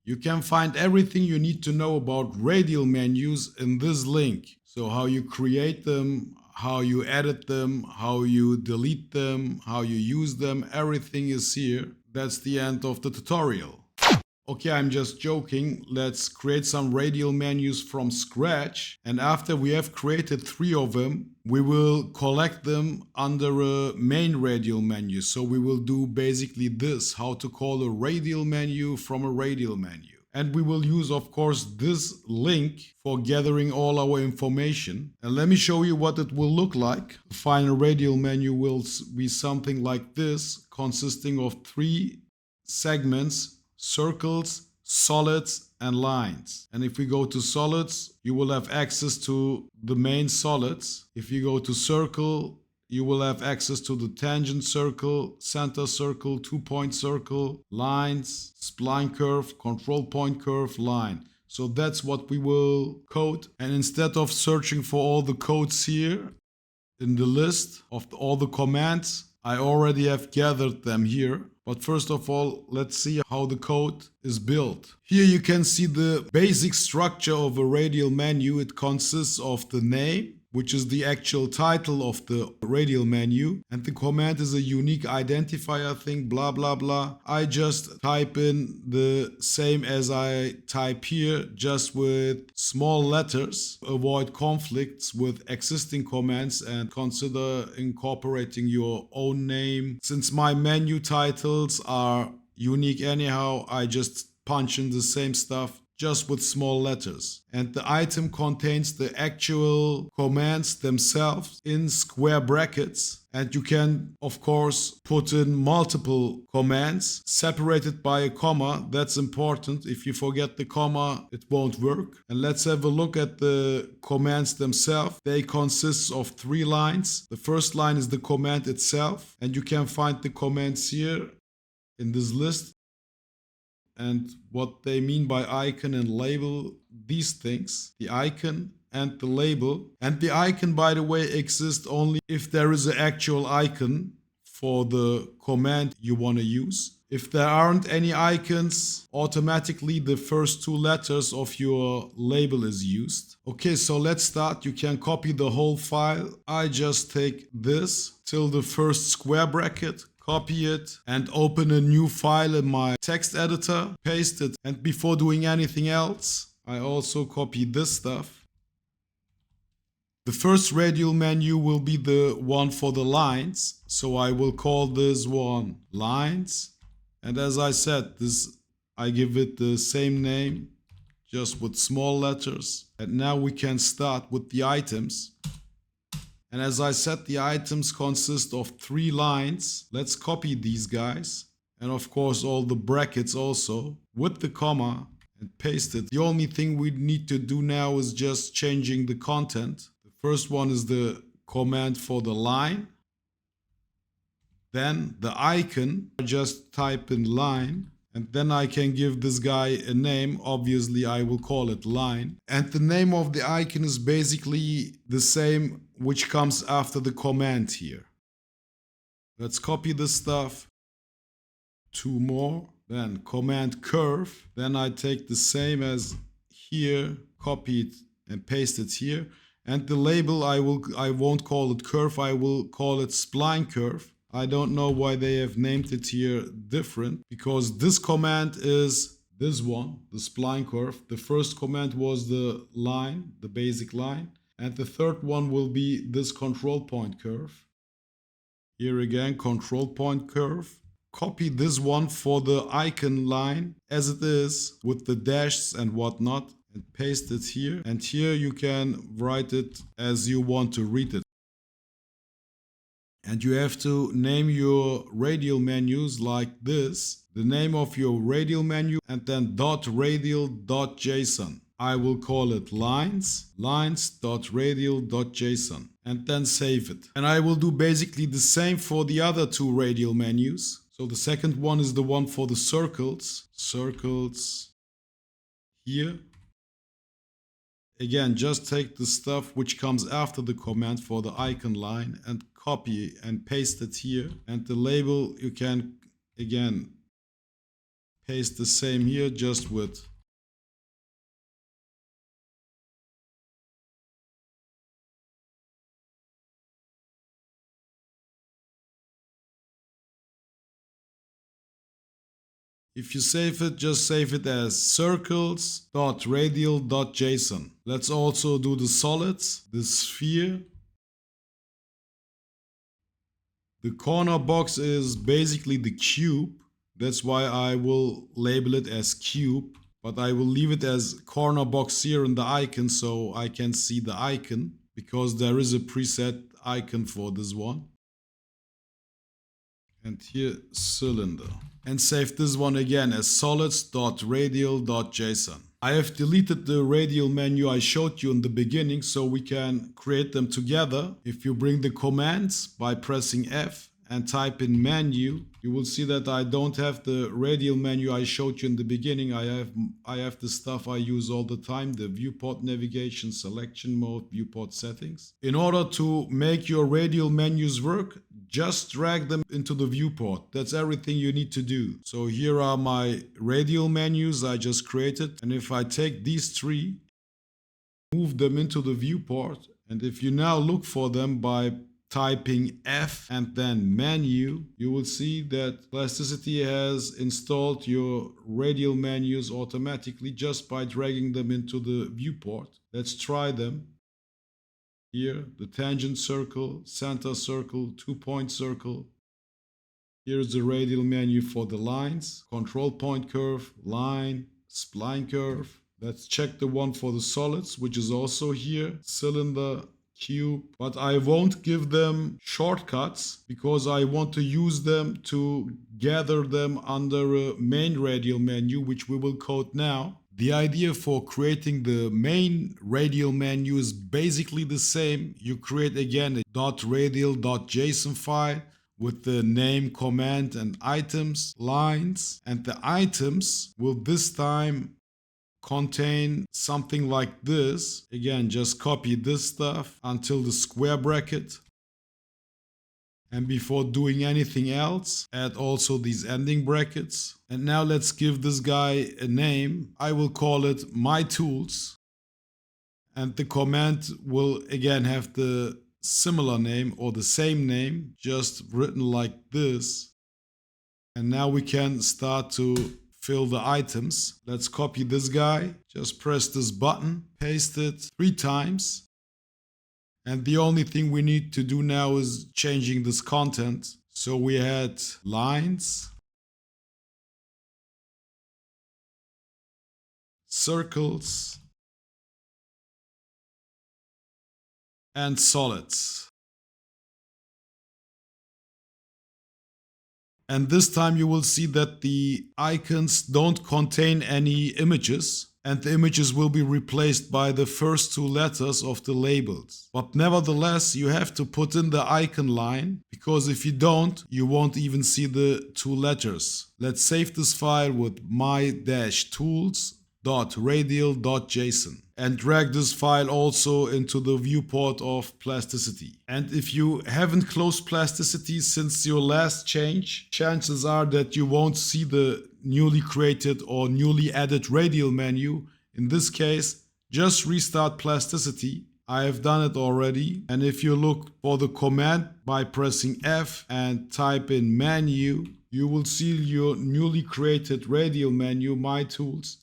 You can find everything you need to know about radial menus in this link. So how you create them, how you edit them, how you delete them, how you use them, everything is here. That's the end of the tutorial. Okay, I'm just joking. Let's create some radial menus from scratch. And after we have created 3 of them, we will collect them under a main radial menu. So we will do basically this, how to call a radial menu from a radial menu. And we will use, of course, this link for gathering all our information. And let me show you what it will look like. The final radial menu will be something like this, consisting of 3 segments: circles, solids, and lines. And if we go to solids, you will have access to the main solids. If you go to circle, you will have access to the tangent circle, center circle, 2-point circle, lines, spline curve, control point curve, line. So that's what we will code. And instead of searching for all the codes here in the list of all the commands, I already have gathered them here. But first of all, let's see how the code is built. Here you can see the basic structure of a radial menu. It consists of the name, which is the actual title of the radial menu, and the command is a unique identifier thing, blah blah blah. I just type in the same as I type here, just with small letters. Avoid conflicts with existing commands and consider incorporating your own name. Since my menu titles are unique anyhow, I just punch in the same stuff, just with small letters. And the item contains the actual commands themselves in square brackets. And you can, of course, put in multiple commands separated by a comma. That's important. If you forget the comma, it won't work. And let's have a look at the commands themselves. They consist of 3 lines. The first line is the command itself. And you can find the commands here in this list. And what they mean by icon and label, these things, the icon and the label. And the icon, by the way, exists only if there is an actual icon for the command you want to use. If there aren't any icons, automatically the first 2 letters of your label is used. Okay, so let's start. You can copy the whole file. I just take this till the first square bracket, copy it, and open a new file in my text editor, paste it, and before doing anything else, I also copy this stuff. The first radial menu will be the one for the lines, so I will call this one lines. And as I said, I give it the same name, just with small letters. And now we can start with the items. And as I said, the items consist of 3 lines. Let's copy these guys. And of course, all the brackets also with the comma and paste it. The only thing we need to do now is just changing the content. The first one is the command for the line. Then the icon, I just type in line. And then I can give this guy a name. Obviously, I will call it line. And the name of the icon is basically the same which comes after the command here. Let's copy this stuff. 2 more. Then command curve. Then I take the same as here, copy it and paste it here. And the label, I won't call it curve, I will call it spline curve. I don't know why they have named it here different, because this command is this one, the spline curve. The first command was the line, the basic line. And the third one will be this control point curve. Here again, control point curve. Copy this one for the icon line as it is with the dashes and whatnot and paste it here. And here you can write it as you want to read it. And you have to name your radial menus like this. The name of your radial menu and then .radial.json. I will call it lines.radial.json and then save it. And I will do basically the same for the other 2 radial menus. So the second one is the one for the circles. Circles here. Again, just take the stuff which comes after the command for the icon line and copy and paste it here. And the label you can again Paste the same here, just with if you save it, just save it as circles.radial.json. Let's also do the solids, the sphere. The corner box is basically the cube. That's why I will label it as cube. But I will leave it as corner box here in the icon so I can see the icon, because there is a preset icon for this one. And here cylinder. And save this one again as solids.radial.json. I have deleted the radial menu I showed you in the beginning so we can create them together. If you bring the commands by pressing F and type in menu, you will see that I don't have the radial menu I showed you in the beginning. I have the stuff I use all the time, the viewport navigation, selection mode, viewport settings. In order to make your radial menus work, just drag them into the viewport. That's everything you need to do. So here are my radial menus I just created. And if I take these three, move them into the viewport, and if you now look for them by typing F and then menu, you will see that Plasticity has installed your radial menus automatically just by dragging them into the viewport. Let's try them. Here, the tangent circle, center circle, 2-point circle. Here's the radial menu for the lines, control point curve, line, spline curve. Let's check the one for the solids, which is also here, cylinder, cube, but I won't give them shortcuts because I want to use them to gather them under a main radial menu, which we will code now. The idea for creating the main radial menu is basically the same. You create again a .radial.json file with the name, command, and items, lines, and the items will this time contain something like this. Again, just copy this stuff until the square bracket. And before doing anything else, add also these ending brackets. And now let's give this guy a name. I will call it My Tools. And the command will again have the similar name or the same name, just written like this. And now we can start to fill the items. Let's copy this guy. Just press this button, paste it 3 times. And the only thing we need to do now is changing this content. So we had lines, circles, and solids. And this time you will see that the icons don't contain any images, and the images will be replaced by the first 2 letters of the labels. But nevertheless, you have to put in the icon line, because if you don't, you won't even see the 2 letters. Let's save this file with my-tools.radial.json and drag this file also into the viewport of Plasticity. And if you haven't closed Plasticity since your last change, chances are that you won't see the newly created or newly added radial menu. In this case, just restart Plasticity. I have done it already. And if you look for the command by pressing F and type in menu, you will see your newly created radial menu, My Tools.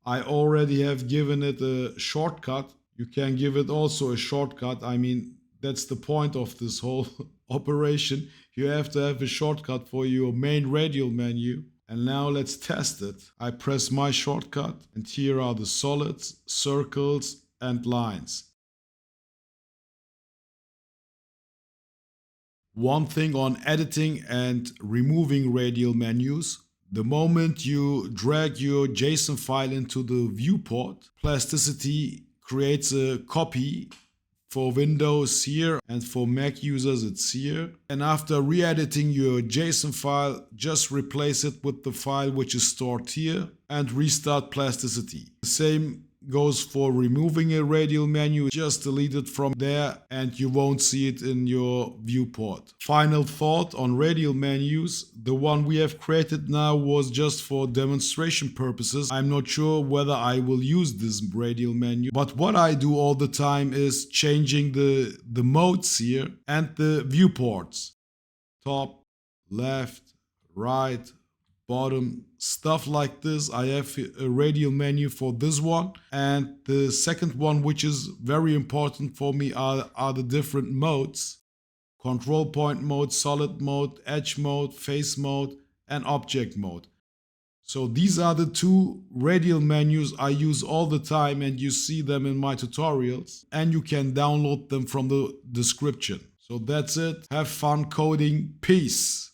I already have given it a shortcut. You can give it also a shortcut. I mean, that's the point of this whole operation. You have to have a shortcut for your main radial menu. And now let's test it. I press my shortcut, and here are the solids, circles, and lines. One thing on editing and removing radial menus. The moment you drag your JSON file into the viewport, Plasticity creates a copy for Windows here, and for Mac users it's here. And after re-editing your JSON file, just replace it with the file which is stored here and restart Plasticity. The same goes for removing a radial menu. Just delete it from there and you won't see it in your viewport. Final thought on radial menus. The one we have created now was just for demonstration purposes. I'm not sure whether I will use this radial menu, but what I do all the time is changing the modes here and the viewports. Top, left, right, bottom, stuff like this. I have a radial menu for this one. And the second one, which is very important for me, are the different modes. Control point mode, solid mode, edge mode, face mode, and object mode. So these are the two radial menus I use all the time, and you see them in my tutorials, and you can download them from the description. So that's it. Have fun coding. Peace.